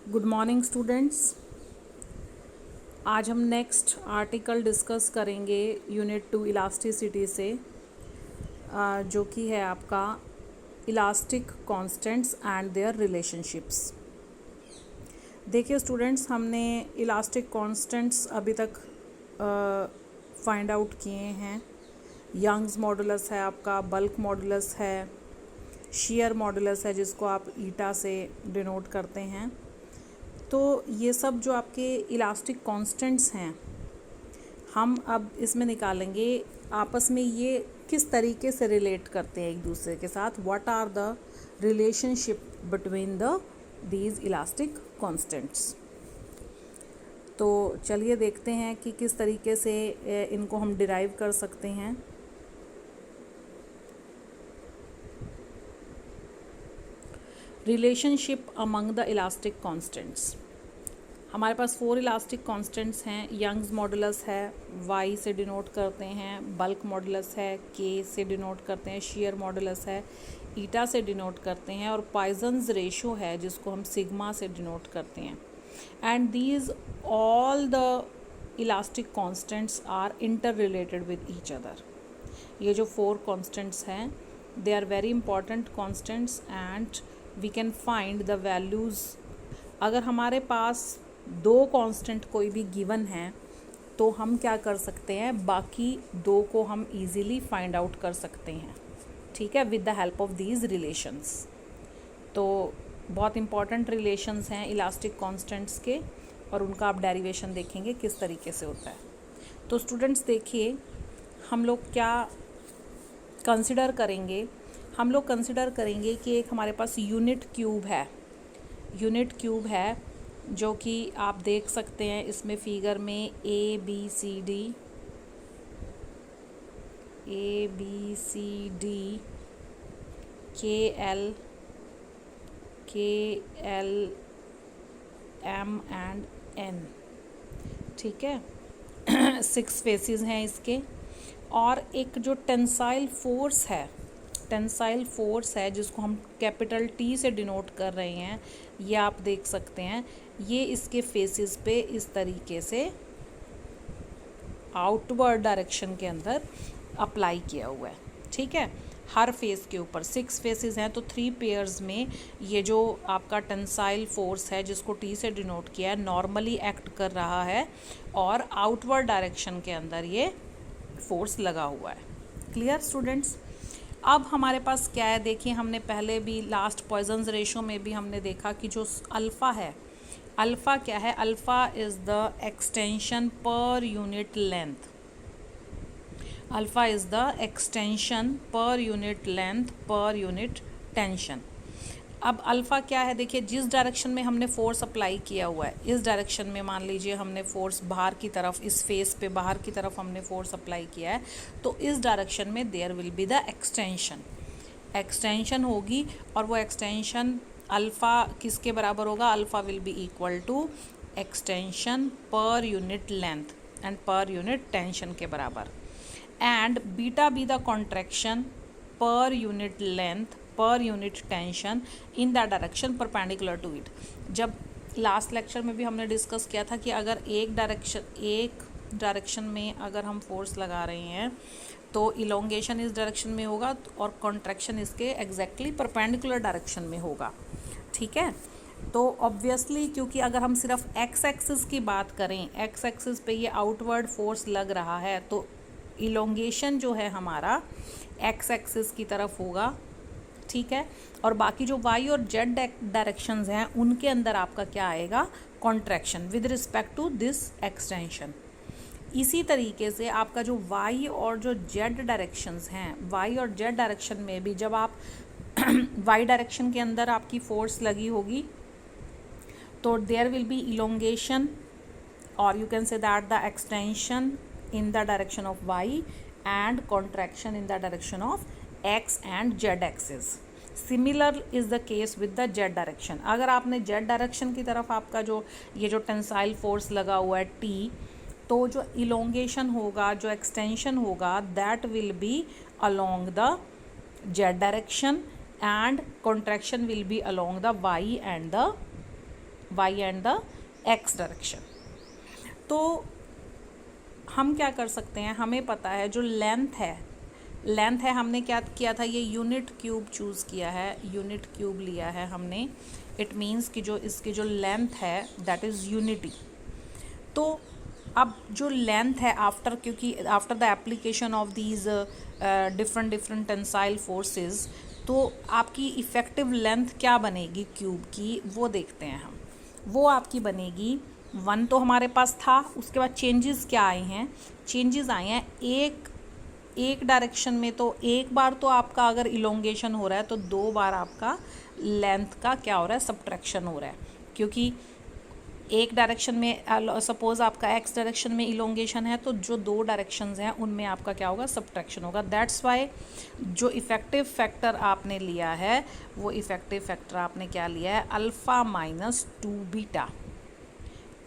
Good morning students. आज हम next article discuss करेंगे यूनिट 2 इलास्टिसिटी से, जो कि है आपका elastic constants and there relationships. देखिए स्टूडेंट्स, हमने इलास्टिक कांस्टेंट्स अभी तक फाइंड आउट किए हैं। यंग्स मॉडुलस है आपका, बल्क मॉडुलस है, शेयर मॉडुलस है जिसको आप ईटा से डिनोट करते हैं। तो ये सब जो आपके इलास्टिक कांस्टेंट्स हैं, हम अब इसमें निकालेंगे आपस में ये किस तरीके से रिलेट करते हैं एक दूसरे के साथ। What are the relationship between these elastic constants. तो चलिए देखते हैं कि किस तरीके से इनको हम डिराइव कर सकते हैं। Relationship among the elastic constants. हमारे पास 4 इलास्टिक कांस्टेंट्स हैं। यंग्स मॉडुलस है, y से डिनोट करते हैं। बल्क मॉडुलस है, k से डिनोट करते हैं। शेयर मॉडुलस है, ईटा से डिनोट करते हैं। और पॉइजन्स रेशो है जिसको हम सिग्मा से डिनोट करते हैं। And these all the elastic constants are interrelated with each other. ये जो 4 कांस्टेंट्स हैं, they are very important constants and we can find the values. अगर हमारे पास 2 कांस्टेंट कोई भी गिवन है तो हम क्या कर सकते हैं, बाकी 2 को हम इजीली फाइंड आउट कर सकते हैं, ठीक है, with the help of these relations. तो बहुत इंपॉर्टेंट रिलेशंस हैं इलास्टिक कांस्टेंट्स के, और उनका आप डेरिवेशन देखेंगे किस तरीके से होता है। तो स्टूडेंट्स देखिए, हम लोग क्या कंसिडर करेंगे। हम लोग कंसिडर करेंगे कि एक हमारे पास यूनिट क्यूब है। यूनिट क्यूब है जो कि आप देख सकते हैं इसमें फिगर में ए बी सी डी के एल एम एंड एन, ठीक है। 6 फेसेस हैं इसके। और एक जो टेंसाइल फोर्स है जिसको हम कैपिटल टी से डिनोट कर रहे हैं, ये आप देख सकते हैं। ये इसके फेसेस पे इस तरीके से आउटवर्ड डायरेक्शन के अंदर अप्लाई किया हुआ है, ठीक है। हर फेस के ऊपर 6 फेसेस हैं, तो 3 पेयर्स में ये जो आपका टेंसाइल फोर्स है जिसको टी से डिनोट किया है, नॉर्मली एक्ट कर रहा है और आउटवर्ड डायरेक्शन के अंदर ये फोर्स लगा हुआ है। Clear students. अब हमारे पास क्या है, देखिए हमने पहले भी लास्ट पॉइजन्स रेशो में भी हमने देखा कि जो अल्फ़ा है, अल्फ़ा क्या है, alpha is the extension per unit length. Alpha is the extension per unit length per unit tension. अब अल्फ़ा क्या है, देखिए जिस डायरेक्शन में हमने फोर्स अप्लाई किया हुआ है, इस डायरेक्शन में मान लीजिए हमने फोर्स बाहर की तरफ, इस फेस पे बाहर की तरफ हमने फोर्स अप्लाई किया है, तो इस डायरेक्शन में there will be the extension होगी। और वो एक्सटेंशन अल्फ़ा किसके बराबर होगा, alpha will be equal to extension per unit length and per unit tension के बराबर। And beta be the contraction per unit length per unit tension in the direction perpendicular to it. जब last lecture में भी हमने discuss किया था कि अगर एक डायरेक्शन में अगर हम फोर्स लगा रहे हैं तो इलोंगेशन इस डायरेक्शन में होगा और कॉन्ट्रैक्शन इसके एग्जैक्टली परपेंडिकुलर डायरेक्शन में होगा, ठीक है। तो ऑब्वियसली क्योंकि अगर हम सिर्फ एक्स एक्सिस की बात करें, एक्स एक्सिस पे ये आउटवर्ड फोर्स लग रहा है, तो इलोंगेशन जो है हमारा एक्स एक्सिस की तरफ होगा, ठीक है। और बाकी जो वाई और जेड डायरेक्शंस हैं उनके अंदर आपका क्या आएगा, contraction with respect to this extension. इसी तरीके से आपका जो वाई और जो जेड डायरेक्शंस हैं, वाई और जेड डायरेक्शन में भी जब आप वाई डायरेक्शन के अंदर आपकी फोर्स लगी होगी तो देयर विल बी इलोंगेशन, और you can say that the extension in the direction of y and contraction in the direction of x and z axis. Similar is the case with the z direction. अगर आपने z direction की तरफ आपका जो ये जो tensile force लगा हुआ है t, तो जो इलोंगेशन होगा, जो एक्सटेंशन होगा, that will be along the z direction and contraction will be along the y and the Y and the X direction. तो हम क्या कर सकते हैं, हमें पता है जो लेंथ है हमने क्या किया था, ये यूनिट क्यूब चूज़ किया है, यूनिट क्यूब लिया है हमने। इट मीन्स कि जो इसकी जो लेंथ है दैट इज़ यूनिटी। तो अब जो लेंथ है क्योंकि after the application of these different tensile forces, तो आपकी इफ़ेक्टिव लेंथ क्या बनेगी क्यूब की, वो देखते हैं हम। वो आपकी बनेगी 1 तो हमारे पास था, उसके बाद चेंजेस क्या आए हैं, चेंजेस आए हैं एक डायरेक्शन में। तो एक बार तो आपका अगर इलोंगेशन हो रहा है तो 2 बार आपका लेंथ का क्या हो रहा है, सब्ट्रैक्शन हो रहा है। क्योंकि एक डायरेक्शन में सपोज आपका एक्स डायरेक्शन में इलोंगेशन है, तो जो 2 डायरेक्शंस हैं उनमें आपका क्या होगा, सब्ट्रैक्शन होगा। दैट्स वाई जो इफ़ेक्टिव फैक्टर आपने लिया है, वो इफ़ेक्टिव फैक्टर आपने क्या लिया है, अल्फ़ा माइनस 2 बीटा।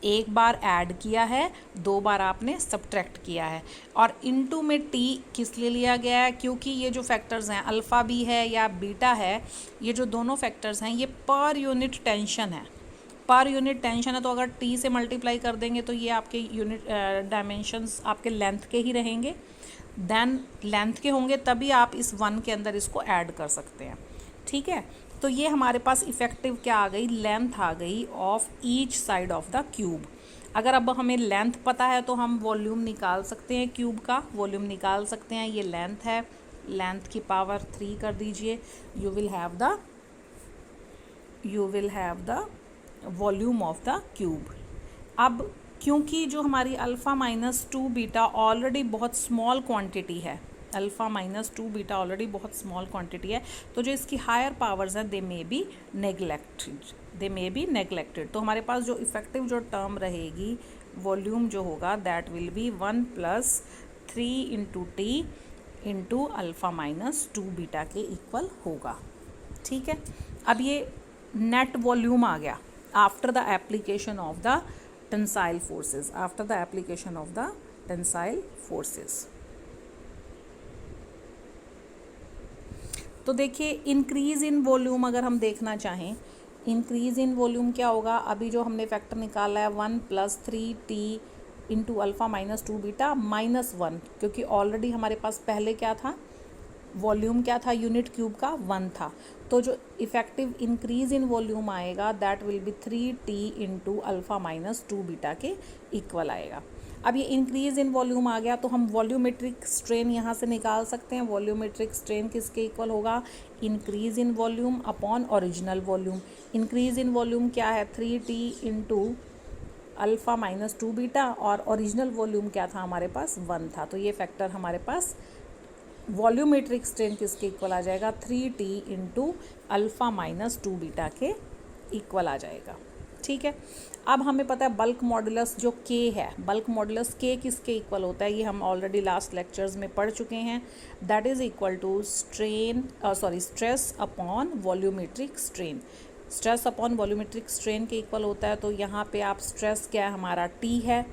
एक बार ऐड किया है, 2 बार आपने सब्ट्रैक्ट किया है। और इनटू में टी किस लिए लिया गया है, क्योंकि ये जो फैक्टर्स हैं अल्फ़ा भी है या बीटा है, ये जो दोनों फैक्टर्स हैं ये पर यूनिट टेंशन है। पर यूनिट टेंशन है, तो अगर टी से मल्टीप्लाई कर देंगे तो ये आपके यूनिट डायमेंशंस आपके लेंथ के ही रहेंगे। देन लेंथ के होंगे तभी आप इस 1 के अंदर इसको ऐड कर सकते हैं। ठीक है, तो ये हमारे पास इफ़ेक्टिव क्या आ गई, लेंथ आ गई of each side of the cube. अगर अब हमें लेंथ पता है तो हम वॉल्यूम निकाल सकते हैं, क्यूब का वॉल्यूम निकाल सकते हैं। ये लेंथ है, लेंथ की पावर 3 कर दीजिए, you will have the volume of the cube. अब क्योंकि जो हमारी अल्फ़ा माइनस 2 बीटा ऑलरेडी बहुत स्मॉल क्वांटिटी है, अल्फ़ा माइनस 2 बीटा ऑलरेडी बहुत स्मॉल क्वांटिटी है, तो जो इसकी हायर पावर्स हैं दे मे बी नेग्लेक्टेड। तो हमारे पास जो इफ़ेक्टिव जो टर्म रहेगी, वॉल्यूम जो होगा that will B 1 + 3 into T into alpha minus 2 beta के इक्वल होगा। ठीक है, अब ये नेट वॉल्यूम आ गया after the application of the tensile forces. तो देखिए इंक्रीज़ इन वॉल्यूम अगर हम देखना चाहें, इंक्रीज़ इन वॉल्यूम क्या होगा, अभी जो हमने फैक्टर निकाला है 1 + 3t into alpha minus 2 beta -1, क्योंकि ऑलरेडी हमारे पास पहले क्या था, वॉल्यूम क्या था, यूनिट क्यूब का 1 था। तो जो इफ़ेक्टिव इंक्रीज़ इन वॉल्यूम आएगा that will B 3t into alpha minus 2 beta के इक्वल आएगा। अब ये इंक्रीज़ इन वॉल्यूम आ गया तो हम वॉल्यूमेट्रिक स्ट्रेन यहाँ से निकाल सकते हैं। वॉल्यूमेट्रिक स्ट्रेन किसके इक्वल होगा, increase in volume upon original volume. Increase in volume क्या है, 3t into alpha minus 2 beta, और ओरिजिनल वॉल्यूम क्या था हमारे पास, 1 था। तो ये फैक्टर हमारे पास वॉल्यूमेट्रिक स्ट्रेन किसके इक्वल आ जाएगा, 3t into alpha minus 2 beta के इक्वल आ जाएगा। ठीक है, अब हमें पता है बल्क मॉडुलस जो k है, बल्क मॉडुलस k किसके इक्वल होता है, ये हम ऑलरेडी लास्ट लेक्चर्स में पढ़ चुके हैं। That is equal to stress upon volumetric strain. Stress upon volumetric strain के इक्वल होता है। तो यहाँ पे आप स्ट्रेस क्या है हमारा t है,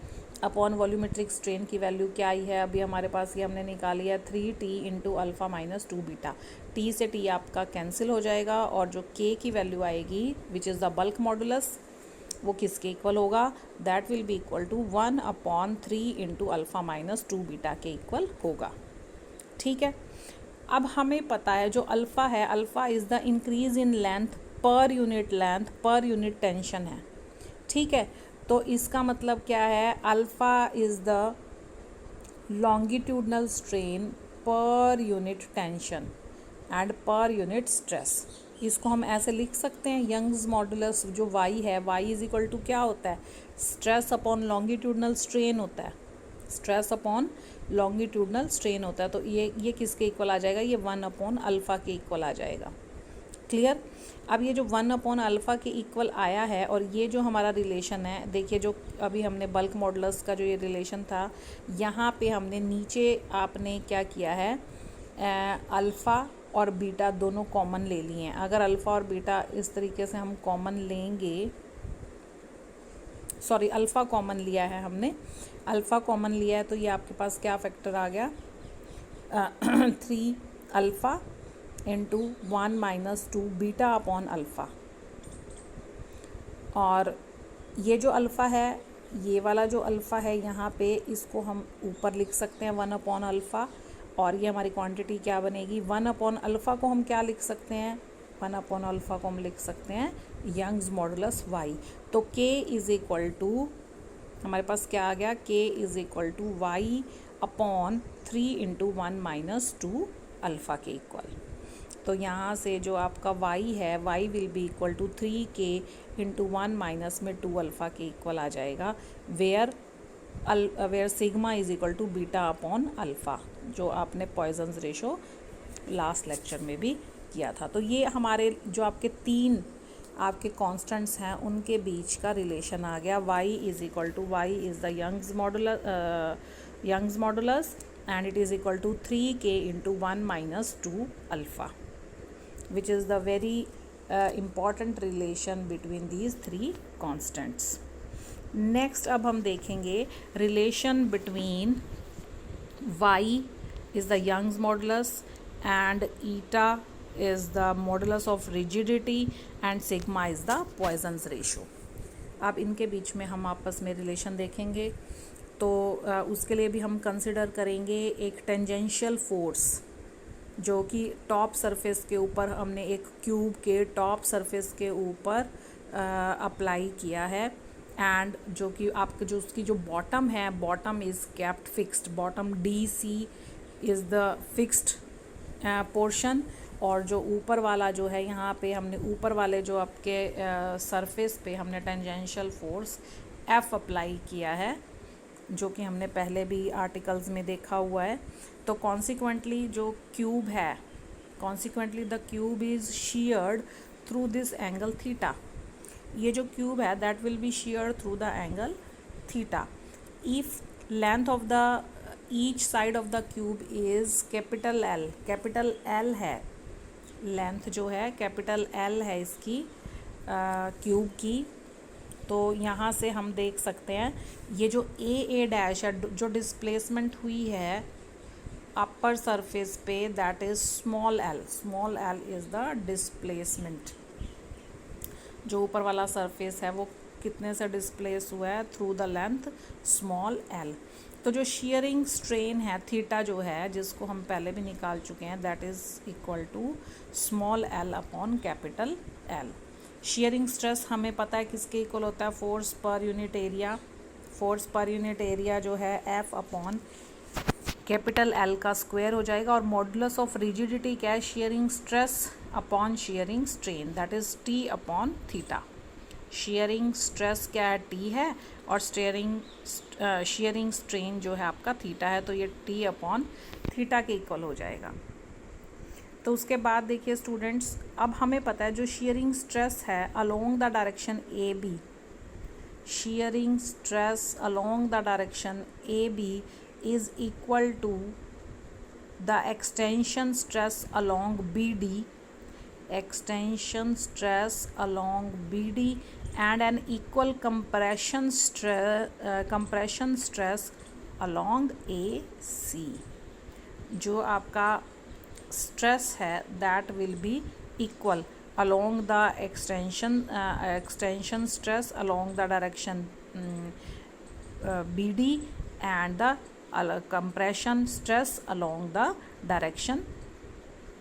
अपॉन वॉल्यूमेट्रिक स्ट्रेन की वैल्यू क्या आई है, अभी हमारे पास ये हमने निकाली है 3t into alpha minus 2 beta. t से t आपका कैंसिल हो जाएगा, और जो k की वैल्यू आएगी which is the bulk modulus, वो किसके इक्वल होगा, that will be equal to 1/3 into alpha minus 2 beta के इक्वल होगा। ठीक है, अब हमें पता है जो अल्फ़ा है, alpha is the increase in length per unit tension है। ठीक है, तो इसका मतलब क्या है, alpha is the longitudinal strain पर unit tension and per unit stress. इसको हम ऐसे लिख सकते हैं, यंग्स मॉडुलस जो y है, y इज इक्वल टू क्या होता है, स्ट्रेस अपॉन लॉन्गिट्यूडनल स्ट्रेन होता है, स्ट्रेस अपॉन लॉन्गिट्यूडनल स्ट्रेन होता है। तो ये किसके इक्वल आ जाएगा, ये 1/अल्फ़ा के इक्वल आ जाएगा। क्लियर। अब ये जो 1/अल्फ़ा के इक्वल आया है, और ये जो हमारा रिलेशन है, देखिए जो अभी हमने बल्क मॉडुलस का जो ये रिलेशन था, यहाँ पे हमने नीचे आपने क्या किया है, अल्फ़ा और बीटा दोनों कॉमन ले लिए हैं। अगर अल्फ़ा और बीटा इस तरीके से हम कॉमन लेंगे, अल्फ़ा कॉमन लिया है हमने, अल्फ़ा कॉमन लिया है, तो ये आपके पास क्या फैक्टर आ गया, 3 alpha into 1 - 2 beta upon alpha. और ये जो अल्फ़ा है, ये वाला जो अल्फ़ा है यहाँ पे, इसको हम ऊपर लिख सकते हैं 1/अल्फ़ा, और ये हमारी क्वांटिटी क्या बनेगी, 1/अल्फ़ा को हम क्या लिख सकते हैं, 1/अल्फ़ा को हम लिख सकते हैं यंग्स मॉडुलस वाई। तो k इज़ इक्वल टू, हमारे पास क्या आ गया, k is equal to y/3 × 1 - 2 alpha के इक्वल। तो यहाँ से जो आपका y है, y will be equal to 3k × 1 - 2 alpha के इक्वल आ जाएगा, where sigma is equal to β/अल्फ़ा, जो आपने पॉइजन्स रेशो लास्ट लेक्चर में भी किया था। तो ये हमारे जो आपके तीन आपके कांस्टेंट्स हैं उनके बीच का रिलेशन आ गया। y is equal to, y is the Young's modulus and it is equal to 3k × 1 - 2 alpha, which is the very important relation between these three constants. Next अब हम देखेंगे relation between y is the Young's modulus and eta is the modulus of rigidity and sigma is the Poisson's ratio. अब इनके बीच में हम आपस में relation देखेंगे। तो उसके लिए भी हम कंसिडर करेंगे एक टेंजेंशियल फोर्स, जो कि टॉप सरफेस के ऊपर हमने एक क्यूब के टॉप सरफेस के ऊपर अप्लाई किया है, एंड जो कि आपके जो उसकी जो बॉटम है, bottom is kept fixed, bottom DC is the fixed portion, और जो ऊपर वाला जो है, यहाँ पे हमने ऊपर वाले जो आपके सरफेस पे हमने टेंजेंशियल फोर्स F अप्लाई किया है, जो कि हमने पहले भी आर्टिकल्स में देखा हुआ है। तो कॉन्सिक्वेंटली जो क्यूब है, consequently the cube is sheared through this angle theta. ये जो क्यूब है that will B sheared through the angle theta if length of the each side of the cube is capital L, capital L है length जो है, capital L है इसकी cube की। तो यहाँ से हम देख सकते हैं ये जो A डैश है, जो डिस्प्लेसमेंट हुई है अपर सरफेस पे, that is small l is the displacement. जो ऊपर वाला सरफेस है वो कितने से डिस्प्लेस हुआ है, through the length small l। तो जो शियरिंग स्ट्रेन है थीटा जो है, जिसको हम पहले भी निकाल चुके हैं, that is equal to small l/कैपिटल L। शियरिंग स्ट्रेस हमें पता है किसके इक्वल होता है, force per unit area. Force per unit area जो है F/ कैपिटल L का स्क्वायर हो जाएगा, और मॉडुलस ऑफ रिजिडिटी क्या है, shearing stress upon shearing strain, that is T/θ। Shearing stress क्या है, T है, और शियरिंग स्ट्रेन जो है आपका थीटा है, तो ये T/θ के इक्वल हो जाएगा। तो उसके बाद देखिए स्टूडेंट्स, अब हमें पता है जो शियरिंग स्ट्रेस है along the direction AB, shearing stress along the direction AB is equal to the extension stress along BD, extension stress along BD and an equal compression stress along AC। जो आपका stress है that will be equal along the extension stress along the direction BD and the compression stress along the direction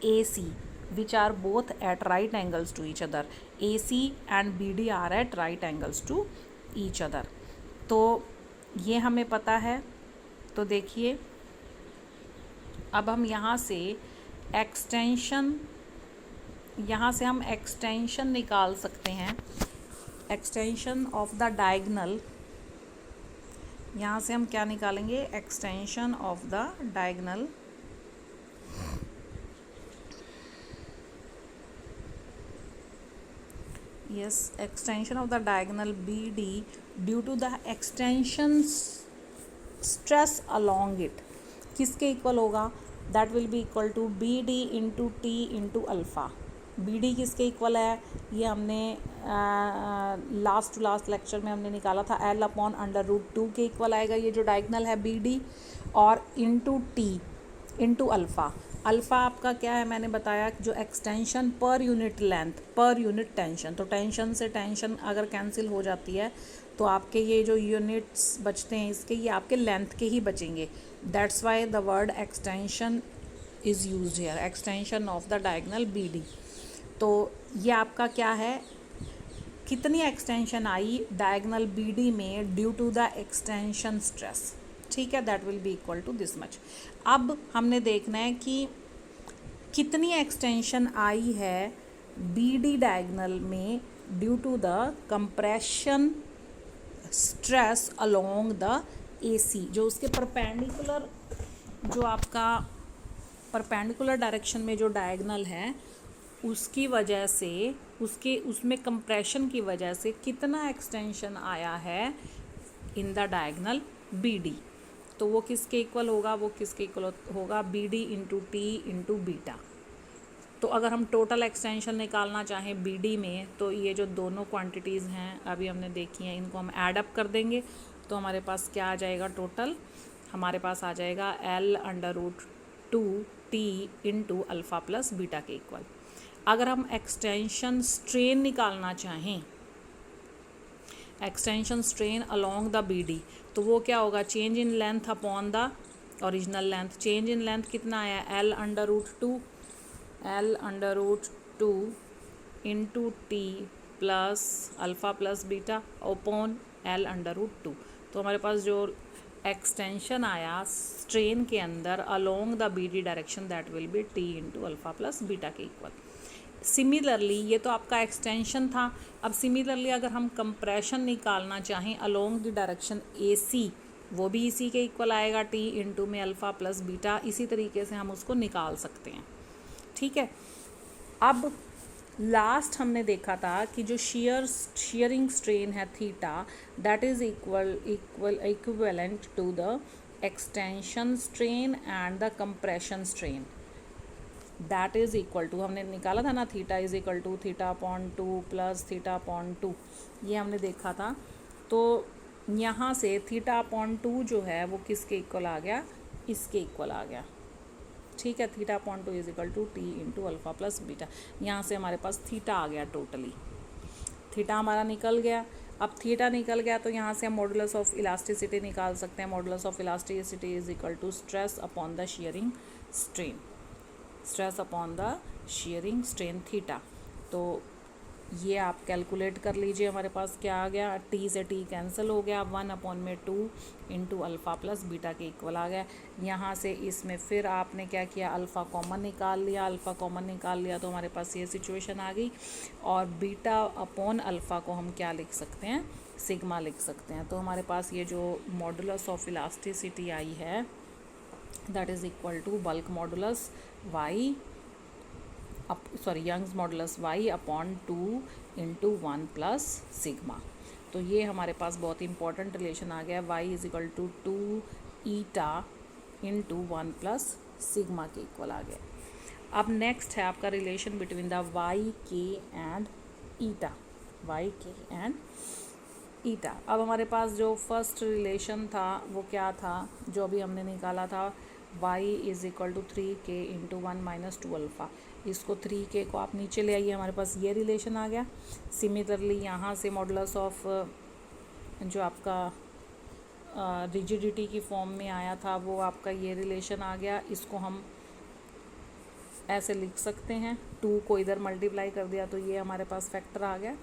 AC, which are both at right angles to each other. AC and BD are at right angles to each other. तो ये हमें पता है। तो देखिए अब हम यहाँ से हम एक्सटेंशन निकाल सकते हैं, एक्सटेंशन ऑफ द डायगनल। यहाँ से हम क्या निकालेंगे, extension of the diagonal extension of the diagonal BD due to the extension stress along it किसके इक्वल होगा, that will be equal to BD into T into alpha. BD किसके equal है, ये हमने लास्ट लेक्चर में हमने निकाला था, L/√2 के इक्वल आएगा ये जो डायगनल है BD, और into T into alpha. Alpha आपका क्या है, मैंने बताया जो extension per unit length per unit tension, तो टेंशन से टेंशन अगर कैंसिल हो जाती है तो आपके ये जो यूनिट्स बचते हैं इसके, ये आपके लेंथ के ही बचेंगे. That's why the word extension is used here, extension of the diagonal B D. तो ये आपका क्या है, कितनी एक्सटेंशन आई डायगोनल बी डी में due to the extension stress. ठीक है, that will be equal to this much. अब हमने देखना है कि कितनी एक्सटेंशन आई है बी डी डायगोनल में due to the compression stress along the A C, जो उसके परपेंडिकुलर, जो आपका परपेंडिकुलर डायरेक्शन में जो डायगोनल है उसकी वजह से, उसमें कंप्रेशन की वजह से कितना एक्सटेंशन आया है in the diagonal B D. तो वो किसके इक्वल होगा, वो किसके इक्वल होगा, B D into T into beta. तो अगर हम टोटल एक्सटेंशन निकालना चाहें बी डी में, तो ये जो दोनों क्वांटिटीज़ हैं अभी हमने देखी हैं, इनको हम ऐड अप कर देंगे तो हमारे पास क्या आ जाएगा, टोटल हमारे पास आ जाएगा L/√2 T into alpha plus beta के इक्वल. अगर हम एक्सटेंशन स्ट्रेन निकालना चाहें, extension strain along the B D, तो वो क्या होगा, change in length upon the original length. Change in length कितना आया, L/√2 into T plus alpha plus beta upon L/√2. तो हमारे पास जो एक्सटेंशन आया स्ट्रेन के अंदर along the B D direction, that will be T into alpha plus beta के equal. Similarly ये तो आपका एक्सटेंशन था. अब सिमिलरली अगर हम कंप्रेशन निकालना चाहें अलोंग द डायरेक्शन ए सी, वो भी इसी के इक्वल आएगा, टी इंटू में अल्फ़ा प्लस बीटा. इसी तरीके से हम उसको निकाल सकते हैं. ठीक है. अब लास्ट हमने देखा था कि जो शियरिंग स्ट्रेन है theta, that is equivalent to the extension strain and the compression strain. That is equal to, हमने निकाला था ना, theta is equal to theta upon 2 plus theta upon 2, ये हमने देखा था. तो यहाँ से थीटा अपॉन 2 जो है वो किसके इक्वल आ गया, इसके इक्वल आ गया. ठीक है, theta upon 2 is equal to T into alpha plus beta. यहाँ से हमारे पास थीटा आ गया, टोटली थीटा हमारा निकल गया. अब थीटा निकल गया तो यहाँ से हम मॉडुलस ऑफ इलास्टिसिटी निकाल सकते हैं. Modulus of elasticity is equal to stress upon the shearing strain, stress upon the shearing strain theta. तो ये आप कैलकुलेट कर लीजिए. हमारे पास क्या आ गया, टी से टी कैंसिल हो गया, 1/2 इंटू अल्फ़ा प्लस बीटा के इक्वल आ गया. यहाँ से इसमें फिर आपने क्या किया, अल्फ़ा कॉमन निकाल लिया. अल्फ़ा कॉमन निकाल लिया तो हमारे पास ये सिचुएशन आ गई. और बीटा अपॉन अल्फ़ा को हम क्या लिख सकते हैं, सिग्मा लिख सकते हैं. तो हमारे पास ये जो मॉडुलस ऑफ इलास्टिसिटी आई है, that is equal to bulk modulus Y, Young's modulus y upon 2 into 1 plus sigma. तो ये हमारे पास बहुत इंपॉर्टेंट रिलेशन आ गया, y is equal to 2 eta into 1 plus sigma के इक्वल आ गया. अब नेक्स्ट है आपका relation between the y k and eta, y k and eta. अब हमारे पास जो फर्स्ट रिलेशन था वो क्या था, जो अभी हमने निकाला था, y is equal to 3k into 1 minus 2 alpha. इसको 3k को आप नीचे ले आइए, हमारे पास ये रिलेशन आ गया. सिमिलरली यहाँ से मॉडुलस ऑफ जो आपका रिजिडिटी की फॉर्म में आया था वो आपका ये रिलेशन आ गया. इसको हम ऐसे लिख सकते हैं, 2 को इधर मल्टीप्लाई कर दिया तो ये हमारे पास फैक्टर आ गया.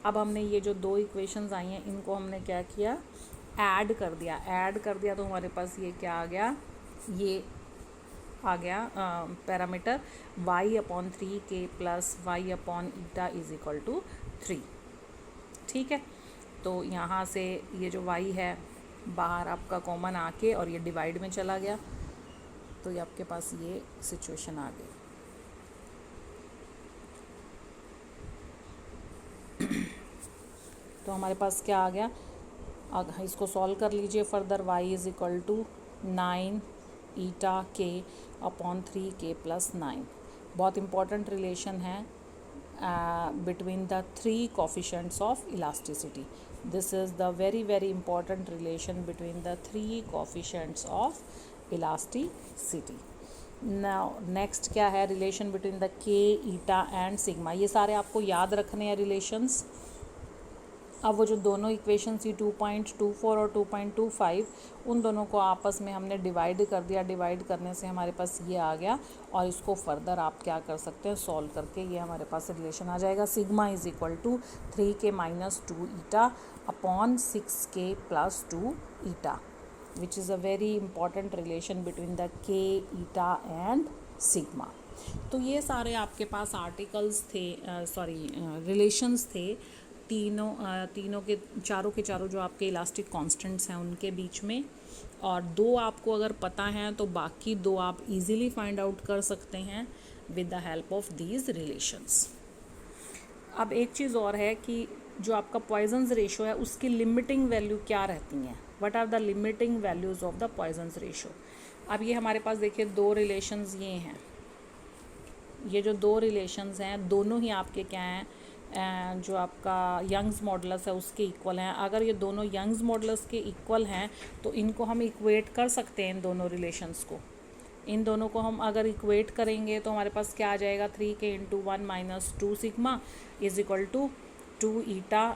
अब हमने ये जो 2 इक्वेशंस आई हैं इनको हमने क्या किया, ऐड कर दिया. तो हमारे पास ये क्या आ गया, ये आ गया parameter y upon 3k plus y upon eta is equal to 3. ठीक है. तो यहाँ से ये जो y है बाहर आपका कॉमन आके और ये डिवाइड में चला गया, तो ये आपके पास ये सिचुएशन आ गई. तो हमारे पास क्या आ गया, इसको सॉल्व कर लीजिए further. y is equal to 9 eta k upon 3k plus 9. बहुत इंपॉर्टेंट रिलेशन है between the 3 coefficients of elasticity. This is the very very important relation between the 3 coefficients of elasticity. Next क्या है, relation between the के, ईटा and sigma. ये सारे आपको याद रखने हैं रिलेशंस। अब वो जो दोनों इक्वेशन थी 2.24 और 2.25, उन दोनों को आपस में हमने डिवाइड कर दिया। डिवाइड करने से हमारे पास ये आ गया, और इसको फर्दर आप क्या कर सकते हैं, सॉल्व करके ये हमारे पास रिलेशन आ जाएगा। Sigma is equal to 3k minus 2 eta upon 6k plus 2 eta, which is a very important relation between the k, eta and sigma। तो ये सारे आपके पास आर्टिकल्स थे, रिलेशंस थे तीनों के चारों जो आपके इलास्टिक कांस्टेंट्स हैं उनके बीच में। और दो आपको अगर पता है तो बाकी दो आप इजीली फाइंड आउट कर सकते हैं with the help of these relations. अब एक चीज़ और है कि जो आपका पॉइजन्स रेशो है उसकी लिमिटिंग वैल्यू क्या रहती हैं, what are the limiting values of the Poisson's ratio. अब ये हमारे पास देखिए दो रिलेशंस ये हैं, ये जो दो रिलेशंस हैं दोनों ही आपके क्या हैं, जो आपका यंग्स मॉडुलस है उसके इक्वल हैं। अगर ये दोनों यंग्स मॉडुलस के इक्वल हैं तो इनको हम इक्वेट कर सकते हैं, इन दोनों रिलेशंस को। इन दोनों को हम अगर इक्वेट करेंगे तो हमारे पास क्या आ जाएगा, 3k into 1 minus 2 sigma is equal to 2 eta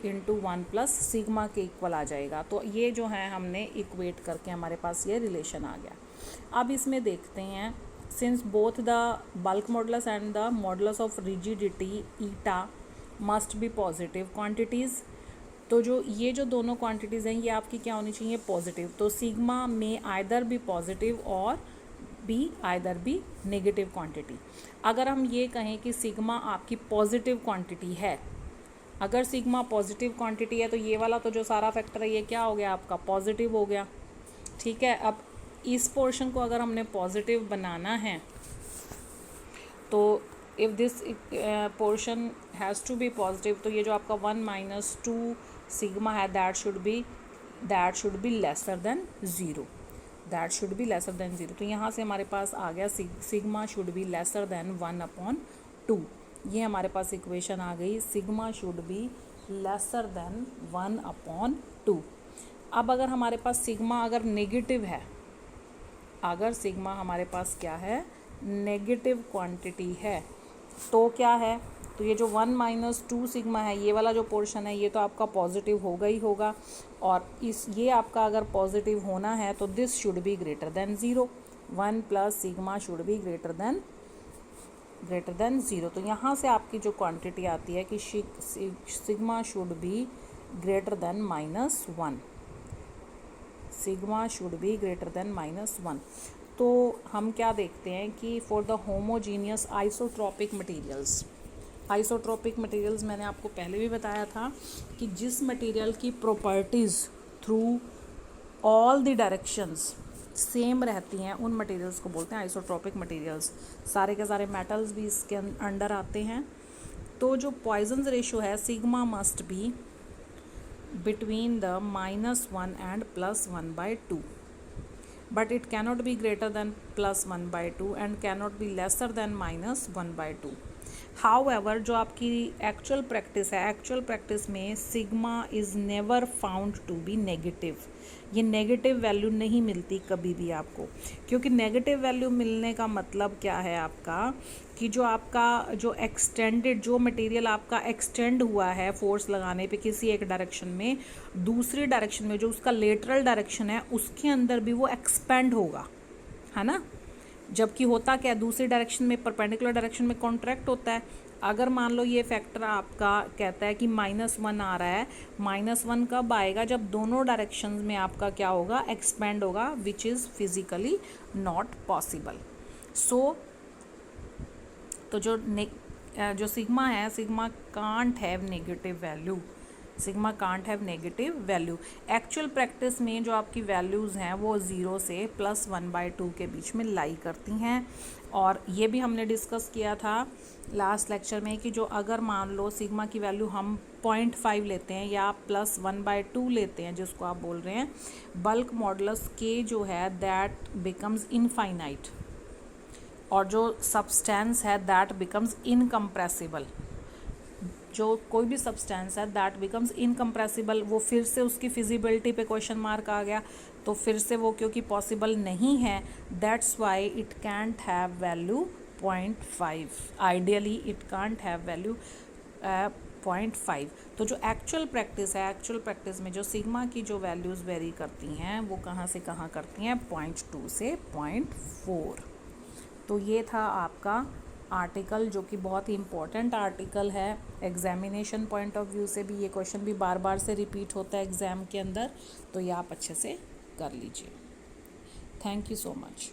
into 1 plus sigma के इक्वल आ जाएगा। तो ये जो है हमने इक्वेट करके हमारे पास ये रिलेशन आ गया। अब इसमें देखते हैं, since both the bulk modulus and the modulus of rigidity eta must be positive quantities, तो ये जो दोनों क्वांटिटीज़ हैं ये आपकी क्या होनी चाहिए, पॉजिटिव। तो सिग्मा में आइदर बी पॉजिटिव और be either be negative quantity. अगर हम ये कहें कि सिग्मा आपकी पॉजिटिव क्वांटिटी है, अगर सिग्मा पॉजिटिव क्वांटिटी है तो ये वाला तो जो सारा फैक्टर है ये क्या हो गया, आपका पॉजिटिव हो गया। ठीक है, अब इस पोर्शन को अगर हमने पॉजिटिव बनाना है तो if this portion has to be positive, तो ये जो आपका 1 माइनस 2 सिग्मा है that should be lesser than zero, that should be lesser than zero. तो यहाँ से हमारे पास आ गया sigma should be lesser than 1/2। ये हमारे पास इक्वेशन आ गई, sigma should be lesser than 1/2। अब अगर हमारे पास सिग्मा अगर नेगेटिव है, अगर सिग्मा हमारे पास क्या है, नेगेटिव क्वांटिटी है, तो क्या है, तो ये जो 1 माइनस 2 सिग्मा है ये वाला जो पोर्शन है ये तो आपका पॉजिटिव होगा ही होगा। और ये आपका अगर पॉजिटिव होना है तो this should be greater than 0, 1 plus sigma should be greater than 0। तो यहाँ से आपकी जो क्वांटिटी आती है कि sigma should be greater than -1, sigma should be greater than -1। तो हम क्या देखते हैं कि for the homogeneous isotropic materials मैंने आपको पहले भी बताया था कि जिस मटेरियल की properties through all the directions same रहती हैं उन मटेरियल्स को बोलते हैं आइसोट्रॉपिक मटेरियल्स। सारे के सारे मेटल्स भी इसके अंडर आते हैं। तो जो पॉइजन्स रेशो है, sigma must be between the -1 and +1/2, but it cannot be greater than +1/2 and cannot be lesser than -1/2। However जो आपकी एक्चुअल प्रैक्टिस है, एक्चुअल प्रैक्टिस में sigma is never found to be negative. ये negative value नहीं मिलती कभी भी आपको, क्योंकि नेगेटिव वैल्यू मिलने का मतलब क्या है आपका, कि जो आपका जो मटेरियल आपका एक्सटेंड हुआ है फोर्स लगाने पे किसी एक डायरेक्शन में, दूसरी डायरेक्शन में जो उसका लेटरल डायरेक्शन है उसके अंदर भी वो एक्सपेंड होगा, है ना। जबकि होता क्या है, दूसरी डायरेक्शन में परपेंडिकुलर डायरेक्शन में कॉन्ट्रैक्ट होता है। अगर मान लो ये फैक्टर आपका कहता है कि -1 आ रहा है, -1 कब आएगा, जब दोनों डायरेक्शंस में आपका क्या होगा, एक्सपेंड होगा, which is physically not possible. So तो जो सिग्मा है, sigma can't have negative value, sigma can't have negative value. Actual practice में जो आपकी वैल्यूज़ हैं वो 0 से +1/2 के बीच में लाई करती हैं। और ये भी हमने डिस्कस किया था लास्ट लेक्चर में कि जो अगर मान लो सिग्मा की वैल्यू हम 0.5 लेते हैं या +1/2 लेते हैं, जिसको आप बोल रहे हैं बल्क मॉडुलस के जो है दैट बिकम्स इनफाइनाइट, और जो सब्सटेंस है दैट बिकम्स इनकम्प्रेसिबल। जो कोई भी सब्सटेंस है दैट बिकम्स इनकम्प्रेसिबल, वो फिर से उसकी फिजिबिलिटी पे क्वेश्चन मार्क आ गया, तो फिर से वो क्योंकि पॉसिबल नहीं है, that's why it cantt have value 0.5, ideally it can't have value 0.5। तो जो एक्चुअल प्रैक्टिस है, एक्चुअल प्रैक्टिस में जो सिग्मा की जो वैल्यूज़ वेरी करती हैं वो कहाँ से कहाँ करती हैं, 0.2 से 0.4। तो ये था आपका आर्टिकल, जो कि बहुत ही इम्पोर्टेंट आर्टिकल है। एग्जामिनेशन पॉइंट ऑफ व्यू से भी ये क्वेश्चन भी बार बार से रिपीट होता है एग्ज़ाम के अंदर, तो ये आप अच्छे से कर लीजिए। Thank you so much.